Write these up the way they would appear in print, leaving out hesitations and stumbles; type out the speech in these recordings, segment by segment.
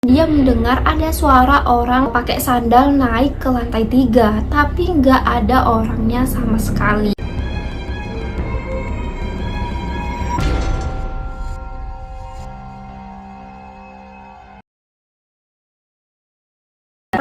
Dia mendengar ada suara orang pakai sandal naik ke lantai 3, tapi nggak ada orangnya sama sekali.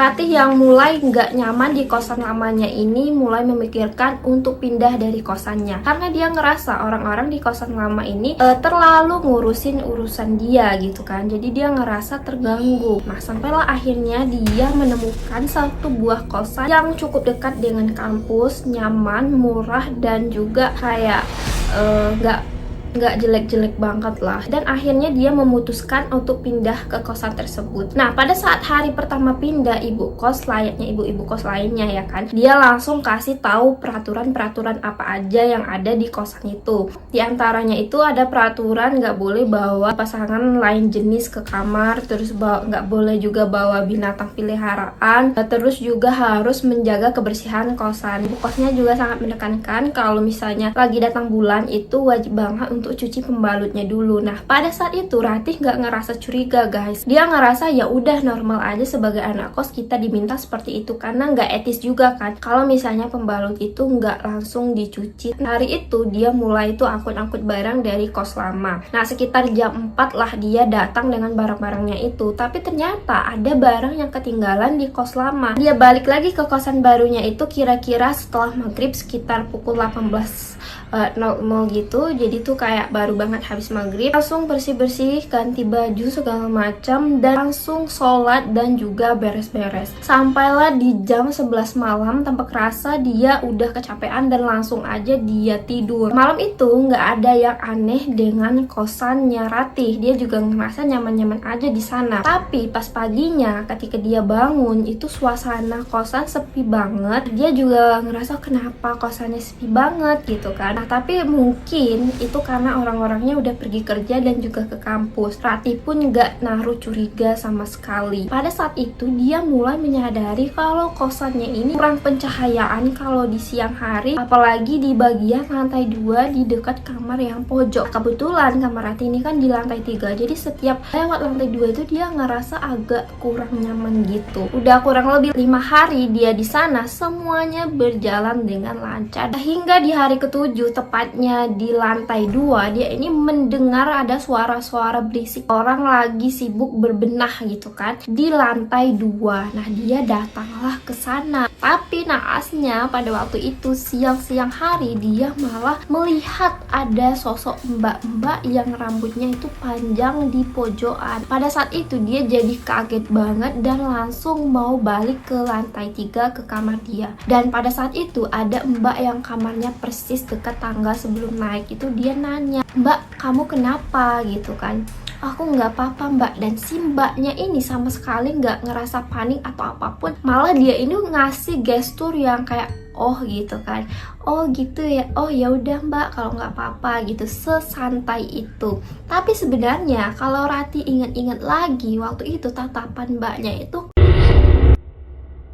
Ratih yang mulai nggak nyaman di kosan lamanya ini mulai memikirkan untuk pindah dari kosannya, karena dia ngerasa orang-orang di kosan lama ini terlalu ngurusin urusan dia gitu kan. Jadi dia ngerasa terganggu. Nah, sampailah akhirnya dia menemukan satu buah kosan yang cukup dekat dengan kampus, nyaman, murah, dan juga kayak nggak jelek-jelek banget lah. Dan akhirnya dia memutuskan untuk pindah ke kosan tersebut. Nah, pada saat hari pertama pindah, ibu kos layaknya ibu-ibu kos lainnya ya kan, dia langsung kasih tahu peraturan-peraturan apa aja yang ada di kosan itu. Di antaranya itu ada peraturan nggak boleh bawa pasangan lain jenis ke kamar, terus nggak boleh juga bawa binatang peliharaan, terus juga harus menjaga kebersihan kosan. Ibu kosnya juga sangat menekankan kalau misalnya lagi datang bulan itu wajib banget untuk cuci pembalutnya dulu. Nah, pada saat itu Ratih nggak ngerasa curiga guys. Dia ngerasa ya udah normal aja sebagai anak kos kita diminta seperti itu, karena nggak etis juga kan kalau misalnya pembalut itu nggak langsung dicuci. Hari itu dia mulai tuh angkut-angkut barang dari kos lama. Nah, sekitar jam 4 lah dia datang dengan barang-barangnya itu, tapi ternyata ada barang yang ketinggalan di kos lama. Dia balik lagi ke kosan barunya itu kira-kira setelah maghrib sekitar pukul 18.00 gitu. Jadi tuh kayak baru banget habis maghrib, langsung bersih-bersih, ganti baju segala macam, dan langsung sholat dan juga beres-beres. Sampailah di jam 11 malam, tanpa kerasa dia udah kecapean dan langsung aja dia tidur. Malam itu nggak ada yang aneh dengan kosannya Ratih. Dia juga ngerasa nyaman-nyaman aja di sana. Tapi pas paginya ketika dia bangun itu suasana kosan sepi banget. Dia juga ngerasa kenapa kosannya sepi banget gitu kan. Nah, tapi mungkin itu karena orang-orangnya udah pergi kerja dan juga ke kampus. Ratih pun nggak naruh curiga sama sekali. Pada saat itu dia mulai menyadari kalau kosannya ini kurang pencahayaan kalau di siang hari, apalagi di bagian lantai 2 di dekat kamar yang pojok. Kebetulan kamar Ratih ini kan di lantai 3, jadi setiap lewat lantai 2 itu dia ngerasa agak kurang nyaman gitu. Udah kurang lebih 5 hari dia di sana, semuanya berjalan dengan lancar. Hingga di hari ketujuh, tepatnya di lantai 2, dia ini mendengar ada suara-suara berisik, orang lagi sibuk berbenah gitu kan di lantai 2. Nah, dia datanglah ke sana. Tapi naasnya pada waktu itu siang-siang hari dia malah melihat ada sosok mbak-mbak yang rambutnya itu panjang di pojokan. Pada saat itu dia jadi kaget banget dan langsung mau balik ke lantai 3 ke kamar dia. Dan pada saat itu ada mbak yang kamarnya persis dekat tangga sebelum naik itu. Dia nanya, "Mbak, kamu kenapa?" gitu kan. "Aku nggak apa-apa mbak." Dan si mbaknya ini sama sekali nggak ngerasa panik atau apapun, malah dia ini ngasih gestur yang kayak oh gitu kan, oh gitu ya, oh ya udah mbak kalau nggak apa-apa gitu, sesantai itu. Tapi sebenarnya kalau Ratih ingat-ingat lagi waktu itu tatapan mbaknya itu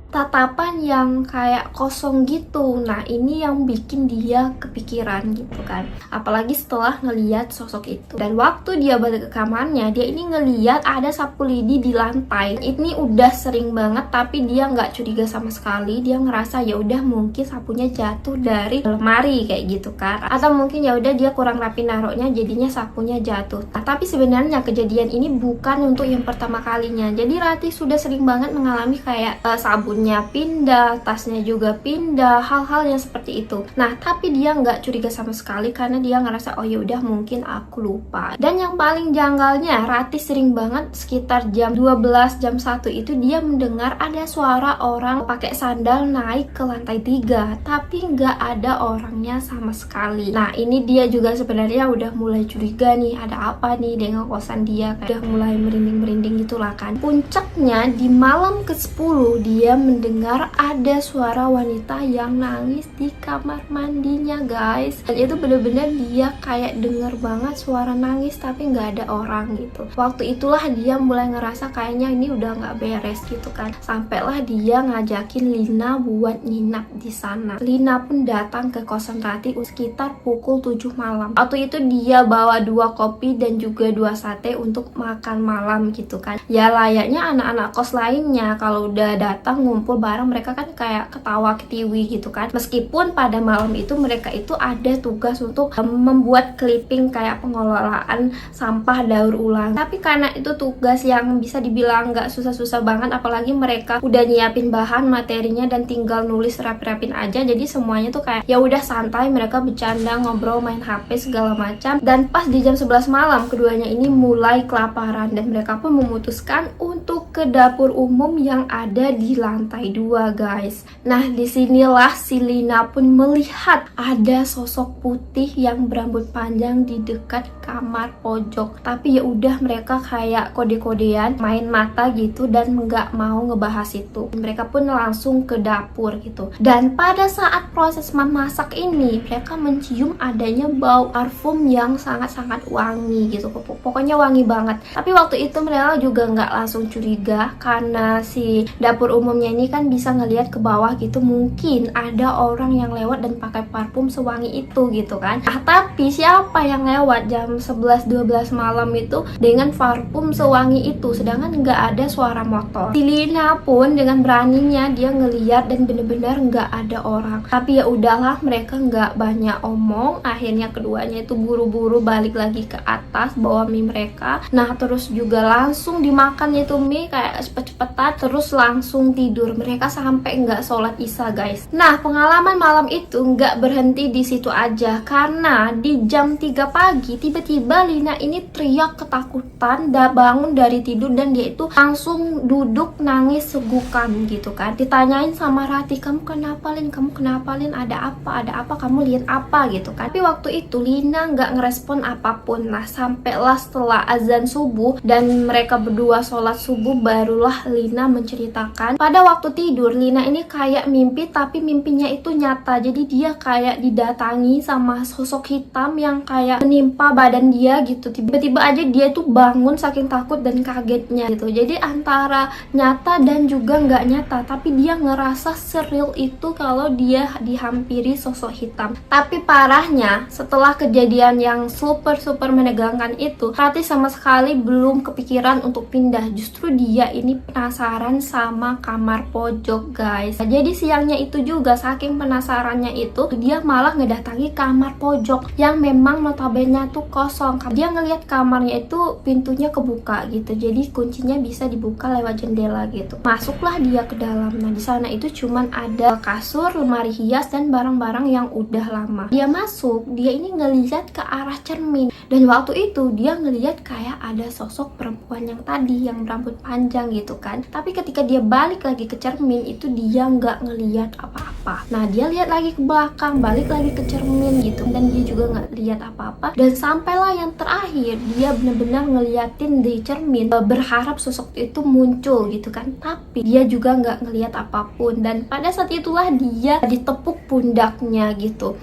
tatapan yang kayak kosong gitu. Nah, ini yang bikin dia kepikiran gitu kan, apalagi setelah ngeliat sosok itu. Dan waktu dia balik ke kamarnya, dia ini ngeliat ada sapu lidi di lantai. Ini udah sering banget, tapi dia nggak curiga sama sekali. Dia ngerasa ya udah mungkin sapunya jatuh dari lemari kayak gitu kan, atau mungkin ya udah dia kurang rapi naruhnya jadinya sapunya jatuh. Nah, tapi sebenarnya kejadian ini bukan untuk yang pertama kalinya. Jadi Ratih sudah sering banget mengalami kayak sabunnya pindah, tasnya juga pindah, hal-hal yang seperti itu. Nah, tapi dia nggak curiga sama sekali karena dia ngerasa oh ya udah mungkin aku lupa. Dan yang paling janggalnya, Ratih sering banget sekitar jam 12, jam 1 itu dia mendengar ada suara orang pakai sandal naik ke lantai 3, tapi nggak ada orangnya sama sekali. Nah, ini dia juga sebenarnya udah mulai curiga nih, ada apa nih dengan kosan dia, udah mulai merinding-merinding gitulah kan. Puncaknya di malam ke-10 dia mendengar ada suara wanita yang nangis di kamar mandinya guys. Dan itu bener-bener dia kayak denger banget suara nangis tapi nggak ada orang gitu. Waktu itulah dia mulai ngerasa kayaknya ini udah nggak beres gitu kan. Sampailah dia ngajakin Lina buat nginap di sana. Lina pun datang ke kosan Rati sekitar pukul 7 malam. Waktu itu dia bawa 2 kopi dan juga 2 sate untuk makan malam gitu kan. Ya layaknya anak-anak kos lainnya kalau udah datang ngumpul bareng mereka kan kayak ketawa ketiwi gitu kan. Meskipun pada malam itu mereka itu ada tugas untuk membuat clipping kayak pengelolaan sampah daur ulang. Tapi karena itu tugas yang bisa dibilang nggak susah-susah banget, apalagi mereka udah nyiapin bahan materinya dan tinggal nulis rapi-rapin aja. Jadi semuanya tuh kayak ya udah santai, mereka bercanda, ngobrol, main HP segala macam. Dan pas di jam 11 malam keduanya ini mulai kelaparan dan mereka pun memutuskan untuk ke dapur umum yang ada di lantai 2 guys. Nah disinilah si Lina pun melihat ada sosok putih yang berambut panjang di dekat kamar pojok. Tapi ya udah mereka kayak kode-kodean, main mata gitu dan nggak mau ngebahas itu. Mereka pun langsung ke dapur gitu. Dan pada saat proses memasak ini mereka mencium adanya bau parfum yang sangat-sangat wangi gitu. Pokoknya wangi banget. Tapi waktu itu mereka juga nggak langsung curiga karena si dapur umumnya ini kan bisa ngelihat ke bawah gitu. Mungkin ada orang yang lewat dan pakai parfum sewangi itu gitu kan. Nah tapi siapa yang lewat jam 11-12 malam itu dengan parfum sewangi itu, sedangkan nggak ada suara motor. Si Lina pun dengan beraninya dia ngeliat dan bener-bener nggak ada orang. Tapi ya udahlah, mereka nggak banyak omong. Akhirnya keduanya itu buru-buru balik lagi ke atas bawa mie mereka. Nah terus juga langsung dimakan itu mie kayak cepet-cepetan, terus langsung tidur. Mereka sampai nggak sholat isya guys. Nah pengalaman malam itu nggak berhenti di situ aja, karena di jam 3 pagi tiba-tiba Lina ini teriak ketakutan, bangun dari tidur dan dia itu langsung duduk nangis segukan gitu kan. Ditanyain sama Rati, kamu kenapa Lin? Kamu kenapa Lin? Ada apa? Ada apa? Kamu lihat apa gitu kan. Tapi waktu itu Lina nggak ngerespon apapun. Nah sampailah setelah azan subuh dan mereka berdua sholat subuh, barulah Lina menceritakan pada waktu tidur Lina ini kayak mimpi, tapi mimpinya itu nyata. Jadi dia kayak didatangi sama sosok hitam yang kayak menimpa badan dia gitu. Tiba-tiba aja dia tuh bangun saking takut dan kagetnya gitu. Jadi antara nyata dan juga nggak nyata, tapi dia ngerasa seril itu kalau dia dihampiri sosok hitam. Tapi parahnya setelah kejadian yang super menegangkan itu, Rati sama sekali belum kepikiran untuk pindah. Justru dia ini penasaran sama kamar pojok guys. Nah, jadi siangnya itu juga saking penasarannya itu dia malah ngedatangi kamar pojok yang memang notabene tuh kosong. Dia ngelihat kamarnya itu pintunya kebuka gitu, jadi kuncinya bisa dibuka lewat jendela gitu. Masuklah dia ke dalam. Nah di sana itu cuman ada kasur, lemari hias dan barang-barang yang udah lama. Dia masuk, dia ini ngelihat ke arah cermin dan waktu itu dia ngelihat kayak ada sosok perempuan yang tadi yang berambut panjang gitu kan. Tapi ketika dia balik lagi ke cermin itu dia nggak ngelihat apa-apa. Nah dia lihat lagi ke belakang, balik lagi ke cermin gitu dan dia juga nggak lihat apa-apa. Dan sampailah yang terakhir dia benar-benar ngeliatin di cermin, berharap sosok itu muncul gitu kan, tapi dia juga nggak ngeliat apapun. Dan pada saat itulah dia ditepuk pundaknya gitu.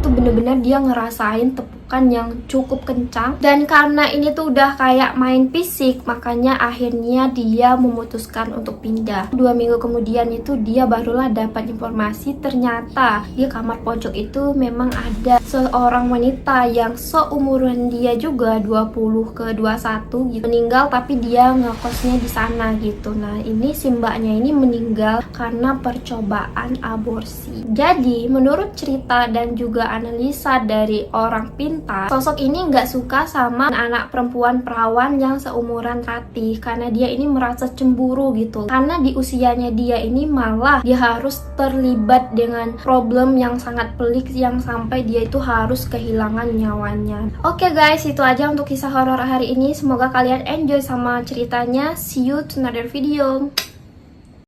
Itu bener-bener dia ngerasain tepukan yang cukup kencang. Dan karena ini tuh udah kayak main fisik, makanya akhirnya dia memutuskan untuk pindah. 2 minggu kemudian itu dia barulah dapat informasi ternyata di kamar pojok itu memang ada seorang wanita yang seumuran dia juga, 20 ke 21 gitu, meninggal tapi dia ngekosnya di sana gitu. Nah ini si mbaknya ini meninggal karena percobaan aborsi. Jadi menurut cerita dan juga analisa dari orang pintar, sosok ini nggak suka sama anak perempuan perawan yang seumuran Rati karena dia ini merasa cemburu gitu. Karena di usianya dia ini malah dia harus terlibat dengan problem yang sangat pelik yang sampai dia itu harus kehilangan nyawanya. Oke guys, itu aja untuk kisah horor hari ini. Semoga kalian enjoy sama ceritanya. See you to another video.